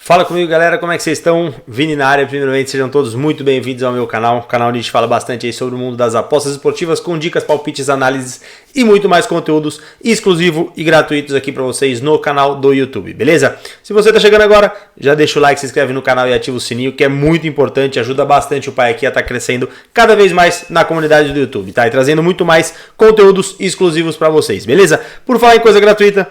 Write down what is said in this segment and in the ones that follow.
Fala comigo, galera, como é que vocês estão? Vini na área. Primeiramente, sejam todos muito bem-vindos ao meu canal, canal onde a gente fala bastante aí sobre o mundo das apostas esportivas, com dicas, palpites, análises e muito mais conteúdos exclusivos e gratuitos aqui para vocês no canal do YouTube, beleza? Se você tá chegando agora, já deixa o like, se inscreve no canal e ativa o sininho, que é muito importante, ajuda bastante o pai aqui a estar crescendo cada vez mais na comunidade do YouTube, tá? E trazendo muito mais conteúdos exclusivos para vocês, beleza? Por falar em coisa gratuita,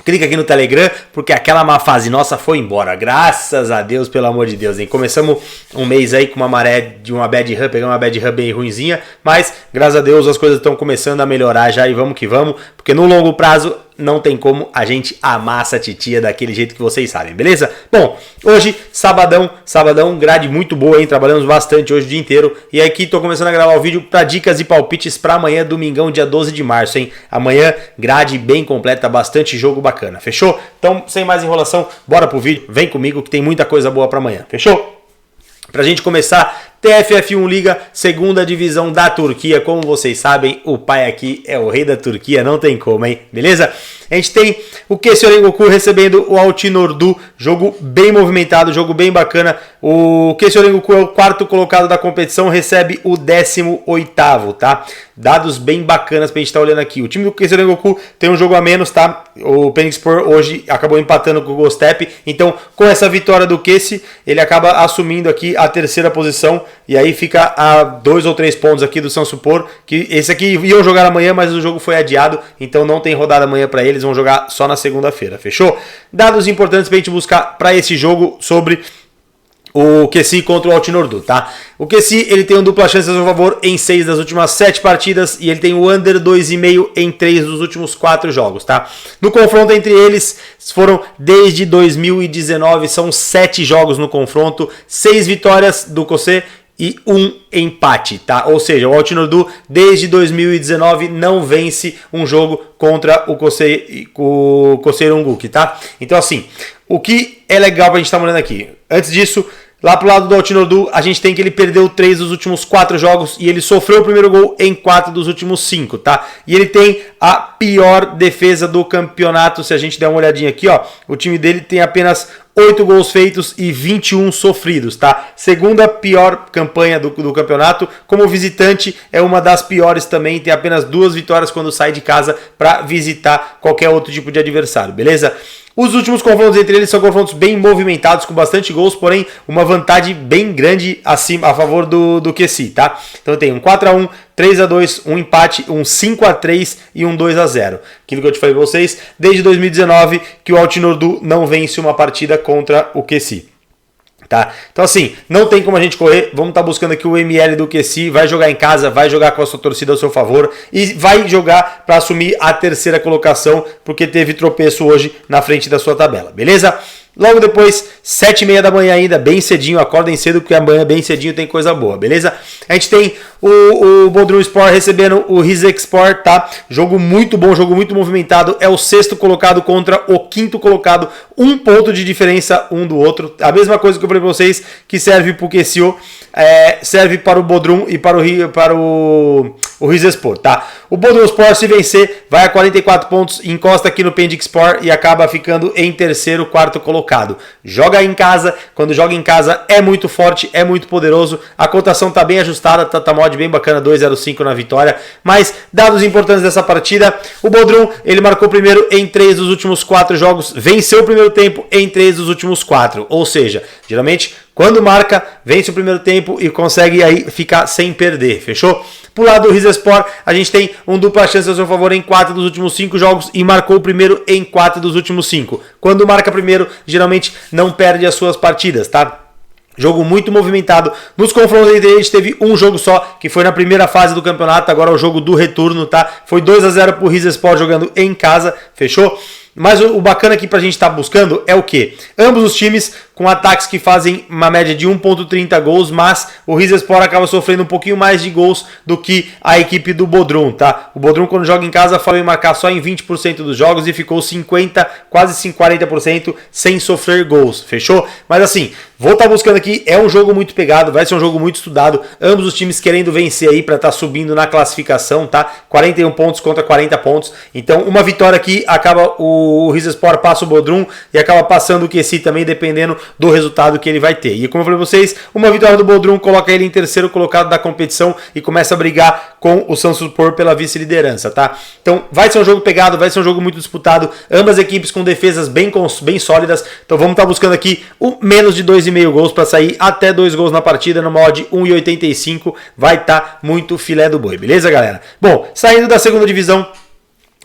clica aqui no Telegram, porque aquela má fase nossa foi embora. Graças a Deus, pelo amor de Deus, hein? Começamos um mês aí com uma maré de uma bad run, pegamos uma bad run bem ruinzinha, mas graças a Deus as coisas estão começando a melhorar já e vamos que vamos, porque no longo prazo não tem como a gente amassa a titia daquele jeito que vocês sabem, beleza? Bom, hoje, sabadão, grade muito boa, hein? Trabalhamos bastante hoje o dia inteiro. E aqui tô começando a gravar o vídeo para dicas e palpites para amanhã, domingão, dia 12 de março, hein? Amanhã, grade bem completa, bastante jogo bacana, fechou? Então, sem mais enrolação, bora pro vídeo, vem comigo que tem muita coisa boa para amanhã, fechou? Pra gente começar, TFF1 Liga, segunda divisão da Turquia. Como vocês sabem, o pai aqui é o rei da Turquia, não tem como, hein? Beleza? A gente tem o Kesiorengoku recebendo o Altınordu, jogo bem movimentado, jogo bem bacana. O Kesiorengoku é o quarto colocado da competição, recebe o 18º, tá? Dados bem bacanas pra gente estar olhando aqui. O time do Kesiorengoku tem um jogo a menos, tá? O Penikspor hoje acabou empatando com o Göztepe, então com essa vitória do Kesi, ele acaba assumindo aqui a terceira posição, e aí fica a 2 ou 3 pontos aqui do Samsunspor, que esse aqui iam jogar amanhã, mas o jogo foi adiado, então não tem rodada amanhã para eles, vão jogar só na segunda-feira, fechou? Dados importantes pra gente buscar para esse jogo sobre o Kesi contra o Altınordu, tá? O Kesi, ele tem um dupla chance a seu favor em 6 das últimas 7 partidas e ele tem o under 2,5 em 3 dos últimos 4 jogos, tá? No confronto entre eles, foram desde 2019, são 7 jogos no confronto, 6 vitórias do Kesi e 1 empate, tá? Ou seja, o Altınordu desde 2019 não vence um jogo contra o Kesiorengoku, tá? Então assim, o que é legal pra gente estar olhando aqui? Antes disso, lá pro lado do Altınordu, a gente tem que ele perdeu 3 dos últimos 4 jogos e ele sofreu o primeiro gol em 4 dos últimos 5, tá? E ele tem a pior defesa do campeonato, se a gente der uma olhadinha aqui, ó. O time dele tem apenas 8 gols feitos e 21 sofridos, tá? Segunda pior campanha do campeonato. Como visitante, é uma das piores também. Tem apenas 2 vitórias quando sai de casa para visitar qualquer outro tipo de adversário, beleza? Os últimos confrontos entre eles são confrontos bem movimentados, com bastante gols, porém uma vantagem bem grande acima, a favor do Kesi, tá? Então tem um 4-1, 3-2, um empate, um 5-3 e um 2-0. Aquilo que eu te falei pra vocês, desde 2019 que o Altınordu não vence uma partida contra o Kesi. Tá? Então assim, não tem como a gente correr, vamos estar buscando aqui o ML do Kesi, vai jogar em casa, vai jogar com a sua torcida ao seu favor e vai jogar para assumir a terceira colocação, porque teve tropeço hoje na frente da sua tabela, beleza? Logo depois, 7h30 da manhã ainda, bem cedinho, acordem cedo porque amanhã bem cedinho tem coisa boa, beleza? A gente tem o Bodrumspor recebendo o Rizespor, tá? Jogo muito bom, jogo muito movimentado, é o 6º colocado contra o 5º colocado, 1 ponto de diferença um do outro. A mesma coisa que eu falei pra vocês, que serve pro Kesio, serve para o Bodrum e para o Rizespor, tá? O Bodrumspor, se vencer, vai a 44 pontos, encosta aqui no Pendikspor e acaba ficando em 3º, 4º colocado. Joga em casa, quando joga em casa é muito forte, é muito poderoso, a cotação tá bem ajustada, tá mod bem bacana, 2,05 na vitória, mas dados importantes dessa partida, o Bodrum, ele marcou primeiro em 3 dos últimos 4 jogos, venceu o primeiro tempo em 3 dos últimos 4, ou seja, geralmente quando marca, vence o primeiro tempo e consegue aí ficar sem perder, fechou? Pro lado do Rizespor, a gente tem um dupla chance a seu favor em 4 dos últimos 5 jogos e marcou o primeiro em 4 dos últimos 5. Quando marca primeiro, geralmente não perde as suas partidas, tá? Jogo muito movimentado. Nos confrontos entre eles teve um jogo só, que foi na primeira fase do campeonato, agora é o jogo do retorno, tá? Foi 2-0 pro Rizespor jogando em casa, fechou? Mas o bacana aqui pra gente estar buscando é o quê? Ambos os times com ataques que fazem uma média de 1.30 gols, mas o Rizespor acaba sofrendo um pouquinho mais de gols do que a equipe do Bodrum, tá? O Bodrum, quando joga em casa, falhou em marcar só em 20% dos jogos e ficou 50%, quase 40% sem sofrer gols, fechou? Mas assim, vou estar buscando aqui, é um jogo muito pegado, vai ser um jogo muito estudado, ambos os times querendo vencer aí para estar subindo na classificação, tá? 41 pontos contra 40 pontos, então uma vitória aqui, acaba o Rizespor passa o Bodrum e acaba passando o QC também, dependendo do resultado que ele vai ter. E como eu falei para vocês, uma vitória do Bodrum coloca ele em terceiro colocado da competição e começa a brigar com o Samsunspor pela vice-liderança, tá? Então vai ser um jogo pegado, vai ser um jogo muito disputado, ambas equipes com defesas bem sólidas, então vamos estar buscando aqui o menos de 2,5 gols para sair até 2 gols na partida, numa odd 1,85, vai estar muito filé do boi, beleza, galera? Bom, saindo da segunda divisão,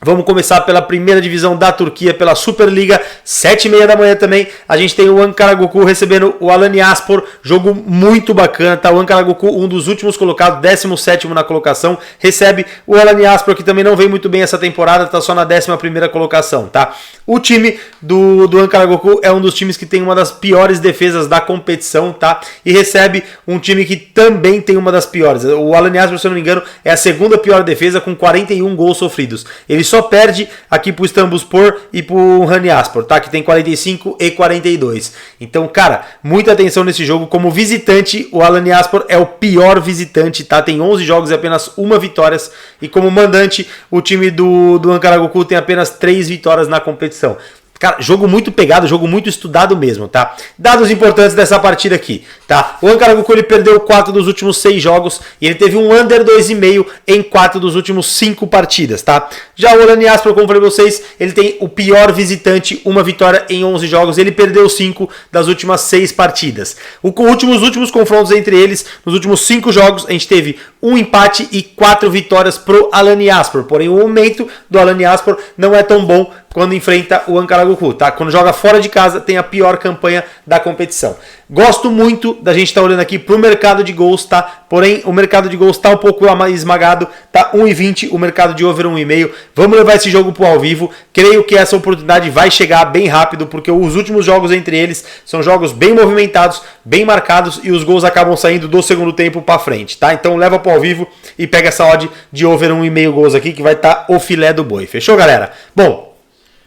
vamos começar pela primeira divisão da Turquia, pela Superliga, 7h30 da manhã também. A gente tem o Ankaragucu recebendo o Alanyaspor, jogo muito bacana, tá? O Ankaragucu, um dos últimos colocados, 17º na colocação, recebe o Alanyaspor, que também não vem muito bem essa temporada, tá só na 11ª colocação, tá? O time do Ankaragucu é um dos times que tem uma das piores defesas da competição, tá? E recebe um time que também tem uma das piores. O Alanyaspor, se eu não me engano, é a segunda pior defesa, com 41 gols sofridos. Ele só perde aqui pro Istanbulspor e pro Hanyaspor, tá? Que tem 45 e 42. Então, cara, muita atenção nesse jogo. Como visitante, o Alanyaspor é o pior visitante, tá? Tem 11 jogos e apenas uma vitória. E como mandante, o time do Ankaragucu tem apenas 3 vitórias na competição. Cara, jogo muito pegado, jogo muito estudado mesmo, tá? Dados importantes dessa partida aqui, tá? O Ankaragucu, ele perdeu 4 dos últimos 6 jogos e ele teve um under 2,5 em 4 dos últimos 5 partidas, tá? Já o Alanyaspor, como eu falei pra vocês, ele tem o pior visitante, uma vitória em 11 jogos, ele perdeu 5 das últimas 6 partidas. Os últimos confrontos entre eles, nos últimos 5 jogos, a gente teve um empate e 4 vitórias pro Alanyaspor, porém o momento do Alanyaspor não é tão bom quando enfrenta o Ankaragucu, tá? Quando joga fora de casa, tem a pior campanha da competição. Gosto muito da gente estar olhando aqui pro mercado de gols, tá? Porém, o mercado de gols tá um pouco mais esmagado, tá 1,20, o mercado de over 1,5. Vamos levar esse jogo pro ao vivo. Creio que essa oportunidade vai chegar bem rápido, porque os últimos jogos entre eles são jogos bem movimentados, bem marcados, e os gols acabam saindo do segundo tempo para frente, tá? Então leva pro ao vivo e pega essa odd de over 1,5 gols aqui, que vai estar o filé do boi. Fechou, galera? Bom,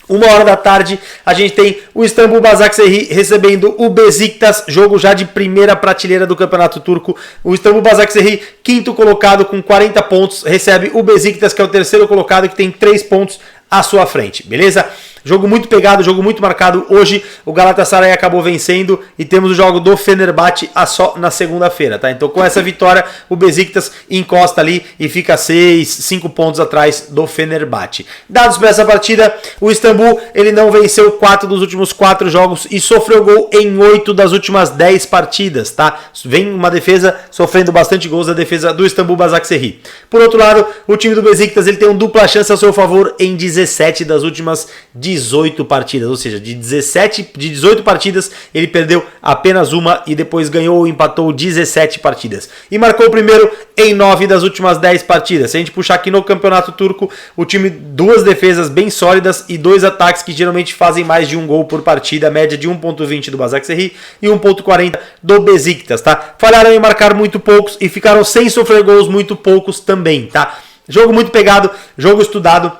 1h da tarde, a gente tem o Istanbul Basaksehir recebendo o Besiktas, jogo já de primeira prateleira do Campeonato Turco. O Istanbul Basaksehir, quinto colocado com 40 pontos, recebe o Besiktas, que é o terceiro colocado, que tem 3 pontos à sua frente, beleza? Jogo muito pegado, jogo muito marcado. Hoje o Galatasaray acabou vencendo e temos o jogo do Fenerbahçe só na segunda-feira, tá? Então com essa vitória o Besiktas encosta ali e fica 5 pontos atrás do Fenerbahçe. Dados para essa partida, o Istanbul, ele não venceu 4 dos últimos 4 jogos e sofreu gol em 8 das últimas 10 partidas, tá? Vem uma defesa sofrendo bastante gols, a defesa do Istanbul Basaksehir. Por outro lado, o time do Besiktas, ele tem um dupla chance a seu favor em 17 das últimas 18 partidas, ou seja, de 18 partidas ele perdeu apenas uma e depois ganhou ou empatou 17 partidas. E marcou o primeiro em 9 das últimas 10 partidas. Se a gente puxar aqui no Campeonato Turco, o time, 2 defesas bem sólidas e 2 ataques que geralmente fazem mais de um gol por partida, média de 1.20 do Basaksehir e 1.40 do Besiktas, tá? Falharam em marcar muito poucos e ficaram sem sofrer gols muito poucos também, tá? Jogo muito pegado, jogo estudado.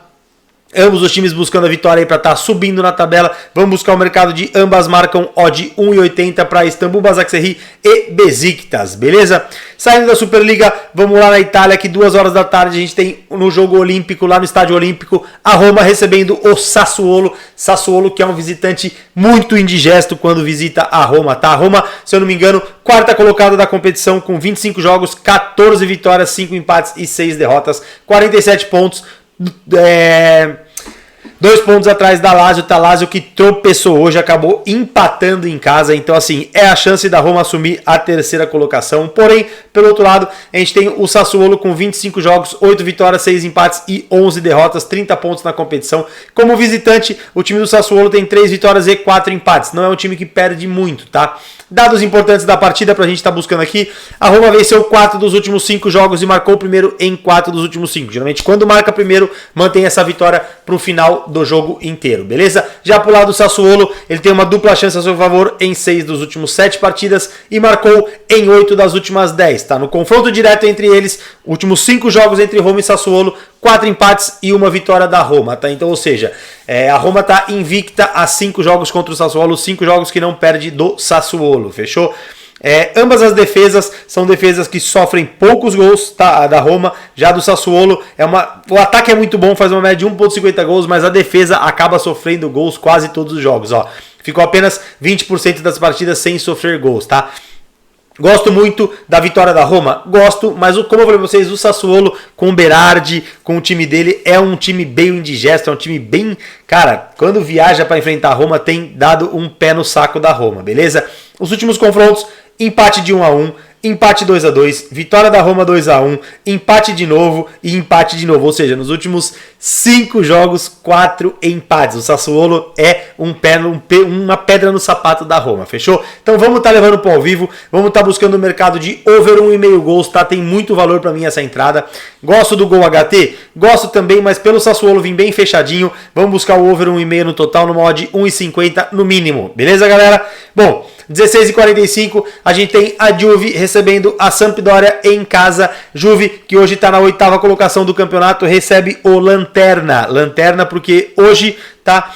Ambos os times buscando a vitória aí para estar subindo na tabela. Vamos buscar o mercado de ambas marcam odd 1,80 para Istanbul Basaksehir e Besiktas, beleza? Saindo da Superliga, vamos lá na Itália, que 2h da tarde a gente tem no jogo olímpico, lá no Estádio Olímpico, a Roma recebendo o Sassuolo. Sassuolo, que é um visitante muito indigesto quando visita a Roma, tá? A Roma, se eu não me engano, quarta colocada da competição com 25 jogos, 14 vitórias, 5 empates e 6 derrotas, 47 pontos. 2 pontos atrás da Lazio, tá? Lazio que tropeçou hoje, acabou empatando em casa, então assim, é a chance da Roma assumir a terceira colocação, porém, Pelo outro lado, a gente tem o Sassuolo com 25 jogos, 8 vitórias, 6 empates e 11 derrotas, 30 pontos na competição. Como visitante, o time do Sassuolo tem 3 vitórias e 4 empates. Não é um time que perde muito, tá? Dados importantes da partida pra gente estar buscando aqui. A Roma venceu 4 dos últimos 5 jogos e marcou o primeiro em 4 dos últimos 5. Geralmente, quando marca primeiro, mantém essa vitória pro final do jogo inteiro, beleza? Já pro lado do Sassuolo, ele tem uma dupla chance a seu favor em 6 dos últimos 7 partidas e marcou em 8 das últimas 10, tá? No confronto direto entre eles, últimos 5 jogos entre Roma e Sassuolo, 4 empates e 1 vitória da Roma, tá? Então, ou seja, a Roma tá invicta a 5 jogos contra o Sassuolo, 5 jogos que não perde do Sassuolo, fechou? Ambas as defesas são defesas que sofrem poucos gols, tá? A da Roma, já do Sassuolo, o ataque é muito bom, faz uma média de 1,50 gols, mas a defesa acaba sofrendo gols quase todos os jogos, ó. Ficou apenas 20% das partidas sem sofrer gols, tá? Gosto muito da vitória da Roma? Gosto, mas como eu falei pra vocês, o Sassuolo com o Berardi, com o time dele, é um time bem indigesto, é um time bem... Cara, quando viaja para enfrentar a Roma, tem dado um pé no saco da Roma, beleza? Os últimos confrontos, empate de 1-1, empate 2-2, vitória da Roma 2-1, empate de novo e empate de novo. Ou seja, nos últimos 5 jogos, 4 empates. O Sassuolo é uma pedra no sapato da Roma, fechou? Então vamos estar levando para ao vivo, vamos estar buscando o mercado de over 1,5 gols, tá? Tem muito valor para mim essa entrada. Gosto do gol HT? Gosto também, mas pelo Sassuolo vim bem fechadinho. Vamos buscar o over 1,5 no total, no mod 1,50 no mínimo. Beleza, galera? Bom, 16h45, a gente tem a Juve recebendo a Sampdoria em casa. Juve, que hoje está na 8ª colocação do campeonato, recebe o Lanterna. Lanterna porque hoje, tá?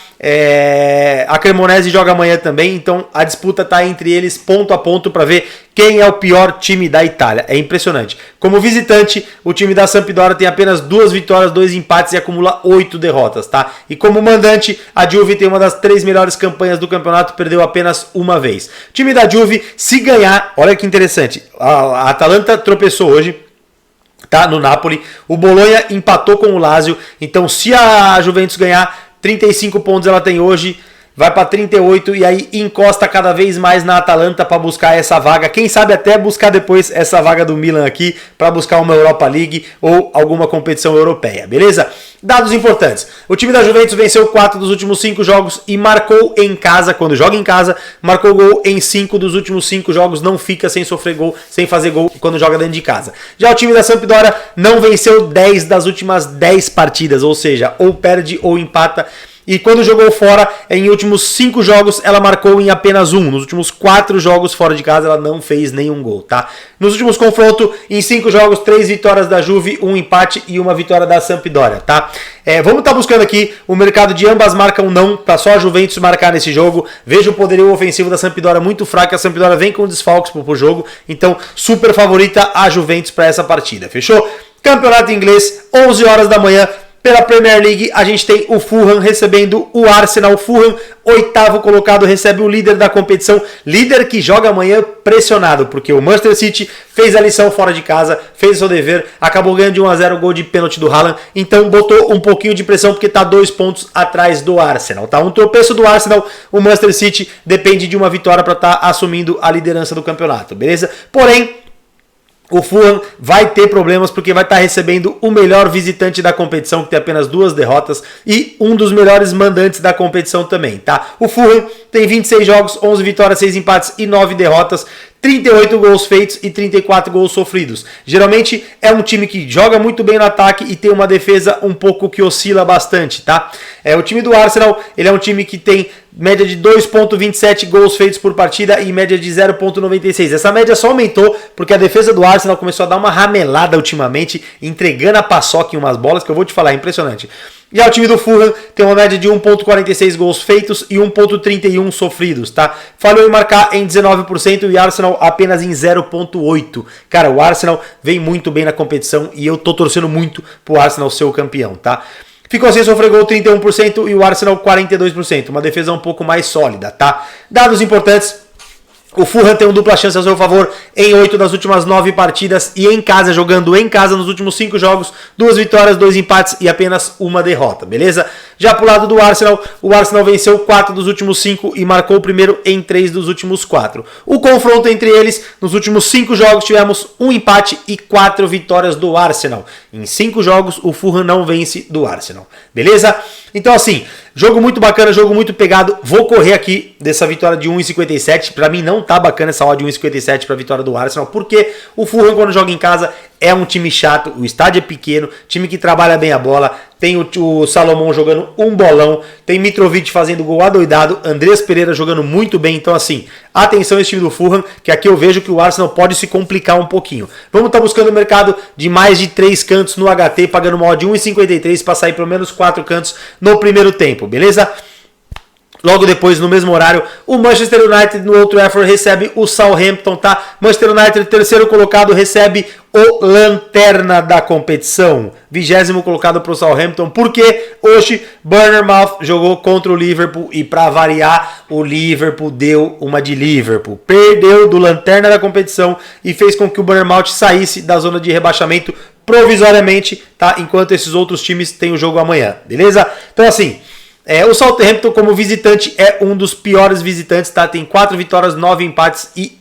A Cremonese joga amanhã também, então a disputa tá entre eles ponto a ponto para ver quem é o pior time da Itália. É impressionante. Como visitante, o time da Sampdoria tem apenas 2 vitórias, 2 empates e acumula 8 derrotas, tá? E como mandante, a Juve tem uma das 3 melhores campanhas do campeonato, perdeu apenas uma vez. O time da Juve, se ganhar, olha que interessante, a Atalanta tropeçou hoje, tá? No Napoli, o Bologna empatou com o Lazio, então se a Juventus ganhar, 35 pontos ela tem hoje, vai para 38 e aí encosta cada vez mais na Atalanta para buscar essa vaga. Quem sabe até buscar depois essa vaga do Milan aqui para buscar uma Europa League ou alguma competição europeia, beleza? Dados importantes. O time da Juventus venceu 4 dos últimos 5 jogos e marcou em casa, quando joga em casa, marcou gol em 5 dos últimos 5 jogos, não fica sem sofrer gol, sem fazer gol quando joga dentro de casa. Já o time da Sampdoria não venceu 10 das últimas 10 partidas, ou seja, ou perde ou empata. E quando jogou fora, em últimos 5 jogos, ela marcou em apenas 1. Nos últimos 4 jogos fora de casa, ela não fez nenhum gol, tá? Nos últimos confrontos, em 5 jogos, 3 vitórias da Juve, 1 empate e 1 vitória da Sampdoria, tá? Vamos estar buscando aqui o mercado de ambas marcam não, para só a Juventus marcar nesse jogo. Veja o poderio ofensivo da Sampdoria muito fraco, a Sampdoria vem com desfalques pro jogo, então super favorita a Juventus para essa partida, fechou? Campeonato inglês, 11 horas da manhã. Pela Premier League, a gente tem o Fulham recebendo o Arsenal. O Fulham, 8º colocado, recebe o líder da competição. Líder que joga amanhã pressionado, porque o Manchester City fez a lição fora de casa, fez o seu dever, acabou ganhando de 1-0 o gol de pênalti do Haaland. Então botou um pouquinho de pressão, porque está 2 pontos atrás do Arsenal. Tá? Um tropeço do Arsenal, o Manchester City depende de uma vitória para estar assumindo a liderança do campeonato, beleza? Porém, o Fulham vai ter problemas porque vai estar recebendo o melhor visitante da competição, que tem apenas 2 derrotas, e um dos melhores mandantes da competição também, tá? O Fulham tem 26 jogos, 11 vitórias, 6 empates e 9 derrotas, 38 gols feitos e 34 gols sofridos. Geralmente é um time que joga muito bem no ataque e tem uma defesa um pouco que oscila bastante, tá? O time do Arsenal, ele é um time que tem média de 2,27 gols feitos por partida e média de 0,96. Essa média só aumentou porque a defesa do Arsenal começou a dar uma ramelada ultimamente, entregando a paçoca em umas bolas que eu vou te falar, é impressionante. Já o time do Fulham tem uma média de 1,46 gols feitos e 1,31 sofridos, tá? Falhou em marcar em 19% e o Arsenal apenas em 0,8. Cara, o Arsenal vem muito bem na competição e eu tô torcendo muito pro Arsenal ser o campeão, tá? Ficou sem sofrer gol 31% e o Arsenal 42%. Uma defesa um pouco mais sólida, tá? Dados importantes. O Fulham tem uma dupla chance a seu favor em 8 das últimas 9 partidas e em casa, jogando em casa nos últimos 5 jogos, 2 vitórias, 2 empates e apenas 1 derrota, beleza? Já pro lado do Arsenal, o Arsenal venceu 4 dos últimos 5 e marcou o primeiro em 3 dos últimos 4. O confronto entre eles, nos últimos 5 jogos tivemos um empate e 4 vitórias do Arsenal. Em 5 jogos o Fulham não vence do Arsenal. Beleza? Então assim, jogo muito bacana, jogo muito pegado. Vou correr aqui dessa vitória de 1,57. Para mim não tá bacana essa odd de 1,57 para a vitória do Arsenal, porque o Fulham quando joga em casa é um time chato, o estádio é pequeno, time que trabalha bem a bola, tem o Salomão jogando um bolão, tem Mitrovic fazendo gol adoidado, Andreas Pereira jogando muito bem, então assim, atenção a esse time do Fulham, que aqui eu vejo que o Arsenal pode se complicar um pouquinho. Vamos estar buscando o mercado de mais de 3 cantos no HT, pagando uma odd de 1,53 para sair pelo menos 4 cantos no primeiro tempo, beleza? Logo depois, no mesmo horário, o Manchester United no Old Trafford recebe o Southampton, tá? Manchester United, terceiro colocado, recebe o lanterna da competição. 20º colocado para o Southampton, porque hoje Bournemouth jogou contra o Liverpool e para variar, o Liverpool deu uma de Liverpool. Perdeu do lanterna da competição e fez com que o Bournemouth saísse da zona de rebaixamento provisoriamente, tá? Enquanto esses outros times têm o jogo amanhã, beleza? Então assim... o Southampton como visitante é um dos piores visitantes, tá? Tem 4 vitórias, 9 empates e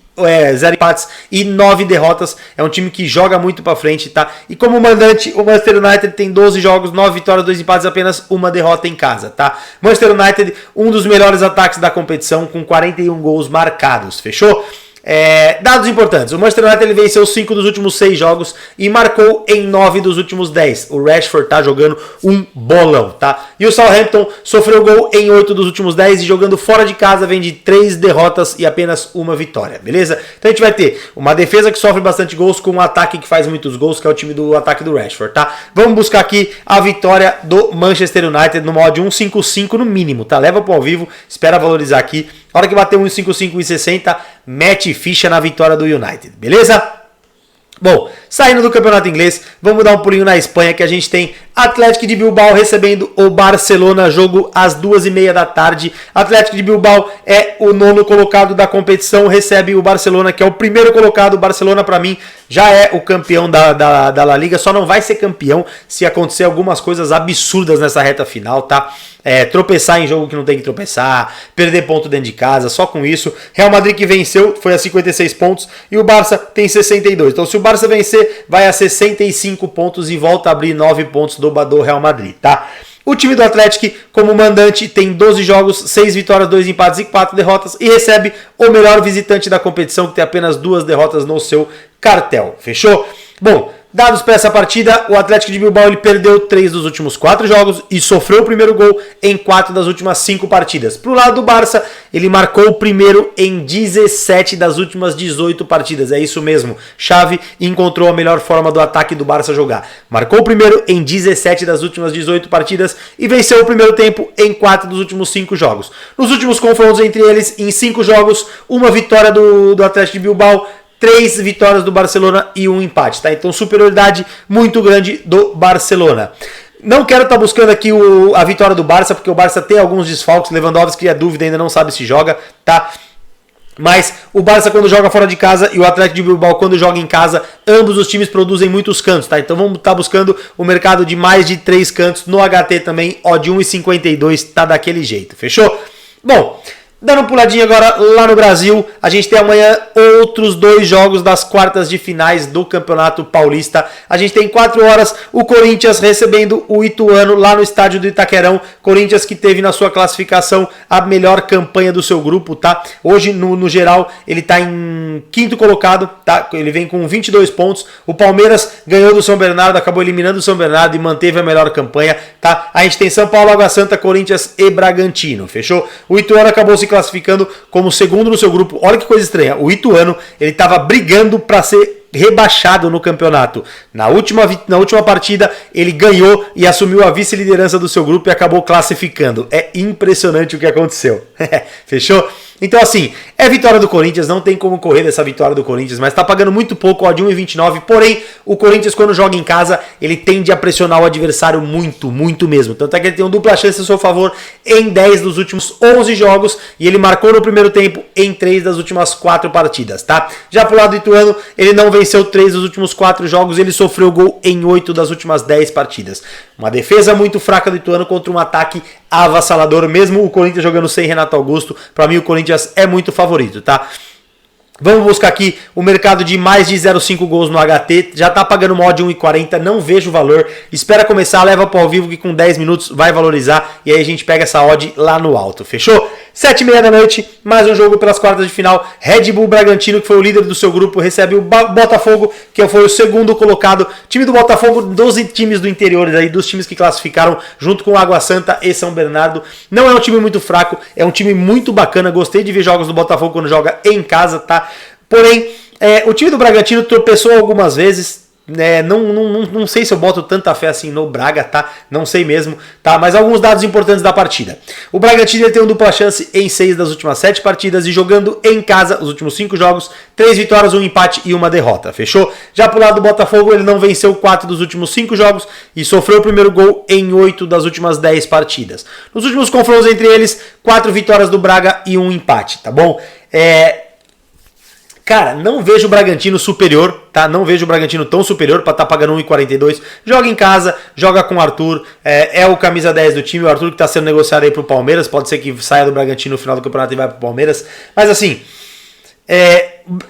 0 empates e 9 derrotas. É um time que joga muito pra frente, tá? E como mandante, o Manchester United tem 12 jogos, 9 vitórias, 2 empates, apenas uma derrota em casa, tá? Manchester United, um dos melhores ataques da competição, com 41 gols marcados, fechou? Dados importantes, o Manchester United ele venceu 5 dos últimos 6 jogos e marcou em 9 dos últimos 10. O Rashford tá jogando um bolão, tá? E o Southampton sofreu gol em 8 dos últimos 10 e jogando fora de casa vem de 3 derrotas e apenas uma vitória, beleza? Então a gente vai ter uma defesa que sofre bastante gols com um ataque que faz muitos gols, que é o time do ataque do Rashford, tá? Vamos buscar aqui a vitória do Manchester United no modo 1,55 no mínimo, tá? Leva pro ao vivo, espera valorizar aqui. A hora que bater 1,55 e 60, mete ficha na vitória do United, beleza? Bom, saindo do campeonato inglês, vamos dar um pulinho na Espanha, que a gente tem Atlético de Bilbao recebendo o Barcelona, jogo às 2h30 da tarde. Atlético de Bilbao é o 9º colocado da competição, recebe o Barcelona, que é o primeiro colocado. O Barcelona, para mim, já é o campeão da La Liga, só não vai ser campeão se acontecer algumas coisas absurdas nessa reta final, tá? Tropeçar em jogo que não tem que tropeçar, perder ponto dentro de casa, só com isso. Real Madrid que venceu, foi a 56 pontos, e o Barça tem 62. Então se o Barça vencer, vai a 65 pontos e volta a abrir 9 pontos do Real Madrid, tá? O time do Atlético, como mandante, tem 12 jogos, 6 vitórias, 2 empates e 4 derrotas e recebe o melhor visitante da competição, que tem apenas 2 derrotas no seu cartel, fechou? Bom, dados para essa partida, o Atlético de Bilbao ele perdeu 3 dos últimos 4 jogos e sofreu o primeiro gol em 4 das últimas 5 partidas. Pro lado do Barça, ele marcou o primeiro em 17 das últimas 18 partidas. É isso mesmo, Xavi encontrou a melhor forma do ataque do Barça jogar. Marcou o primeiro em 17 das últimas 18 partidas e venceu o primeiro tempo em 4 dos últimos 5 jogos. Nos últimos confrontos entre eles, em 5 jogos, uma vitória do Atlético de Bilbao, 3 vitórias do Barcelona e 1 empate, tá? Então superioridade muito grande do Barcelona. Não quero estar buscando aqui a vitória do Barça, porque o Barça tem alguns desfalques, Lewandowski é dúvida, ainda não sabe se joga, tá? Mas o Barça quando joga fora de casa e o Atlético de Bilbao quando joga em casa, ambos os times produzem muitos cantos, tá? Então vamos estar buscando o mercado de mais de 3 cantos no HT também, ó, de 1,52, tá daquele jeito, fechou? Bom, dando uma puladinha agora lá no Brasil, a gente tem amanhã outros 2 jogos das quartas de finais do Campeonato Paulista. A gente tem 4 horas o Corinthians recebendo o Ituano lá no estádio do Itaquerão. Corinthians que teve na sua classificação a melhor campanha do seu grupo, tá? Hoje, no geral, ele tá em 5º colocado, tá? Ele vem com 22 pontos. O Palmeiras ganhou do São Bernardo, acabou eliminando o São Bernardo e manteve a melhor campanha, tá? A gente tem São Paulo, Água Santa, Corinthians e Bragantino, fechou? O Ituano acabou se classificando como segundo no seu grupo. Olha que coisa estranha, o Ituano ele estava brigando para ser rebaixado no campeonato. Na última partida ele ganhou e assumiu a vice-liderança do seu grupo e acabou classificando. É impressionante o que aconteceu. Fechou? Então assim, é vitória do Corinthians, não tem como correr dessa vitória do Corinthians, mas tá pagando muito pouco, odd 1,29, porém o Corinthians quando joga em casa, ele tende a pressionar o adversário muito, muito mesmo. Tanto é que ele tem uma dupla chance a seu favor em 10 dos últimos 11 jogos e ele marcou no primeiro tempo em 3 das últimas 4 partidas, tá? Já pro lado do Ituano, ele não venceu 3 dos últimos 4 jogos, ele sofreu gol em 8 das últimas 10 partidas. Uma defesa muito fraca do Ituano contra um ataque avassalador, mesmo o Corinthians jogando sem Renato Augusto. Para mim o Corinthians é muito favorito, tá? Vamos buscar aqui o mercado de mais de 0,5 gols no HT, já tá pagando uma odd 1,40, não vejo valor, espera começar, leva para ao vivo que com 10 minutos vai valorizar e aí a gente pega essa odd lá no alto, fechou? 7h30 da noite, mais um jogo pelas quartas de final, Red Bull Bragantino, que foi o líder do seu grupo, recebe o Botafogo, que foi o segundo colocado, time do Botafogo, 12 times do interior, aí, dos times que classificaram junto com Água Santa e São Bernardo, não é um time muito fraco, é um time muito bacana, gostei de ver jogos do Botafogo quando joga em casa, tá? Porém, o time do Bragantino tropeçou algumas vezes, não sei se eu boto tanta fé assim no Braga, tá? Não sei mesmo, tá? Mas alguns dados importantes da partida. O Bragantino tem uma dupla chance em 6 das últimas 7 partidas e jogando em casa os últimos 5 jogos, 3 vitórias, 1 empate e 1 derrota, fechou? Já pro lado do Botafogo, ele não venceu 4 dos últimos 5 jogos e sofreu o primeiro gol em 8 das últimas 10 partidas. Nos últimos confrontos entre eles, 4 vitórias do Braga e 1 empate, tá bom? Cara, não vejo o Bragantino superior, tá? Não vejo o Bragantino tão superior para estar pagando 1,42. Joga em casa, joga com o Arthur, é o camisa 10 do time, o Arthur que está sendo negociado aí pro Palmeiras, pode ser que saia do Bragantino no final do campeonato e vai pro Palmeiras. Mas assim,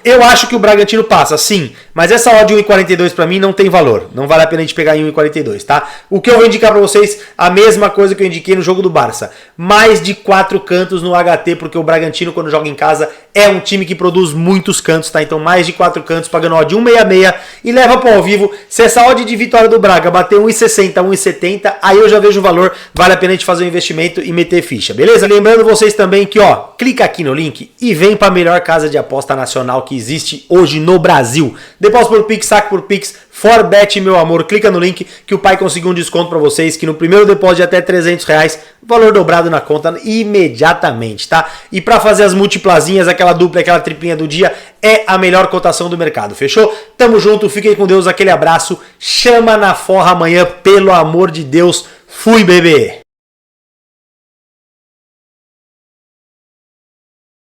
eu acho que o Bragantino passa, sim, mas essa odd 1,42 para mim não tem valor, não vale a pena a gente pegar em 1,42, tá? O que eu vou indicar para vocês, a mesma coisa que eu indiquei no jogo do Barça, mais de 4 cantos no HT, porque o Bragantino quando joga em casa é um time que produz muitos cantos, tá? Então mais de 4 cantos, pagando odd 1,66 e leva para ao vivo. Se essa odd de vitória do Braga bater 1,60, 1,70, aí eu já vejo o valor, vale a pena a gente fazer um investimento e meter ficha, beleza? Lembrando vocês também que, clica aqui no link e vem para a melhor casa de aposta nacional que existe hoje no Brasil. Depósito por Pix, saque por Pix, Forbet, meu amor, clica no link que o pai conseguiu um desconto para vocês, que no primeiro depósito de até R$300, valor dobrado na conta imediatamente, tá? E para fazer as multiplazinhas, aquela dupla, aquela triplinha do dia, é a melhor cotação do mercado, fechou? Tamo junto, fiquem com Deus, aquele abraço, chama na forra amanhã, pelo amor de Deus, fui bebê!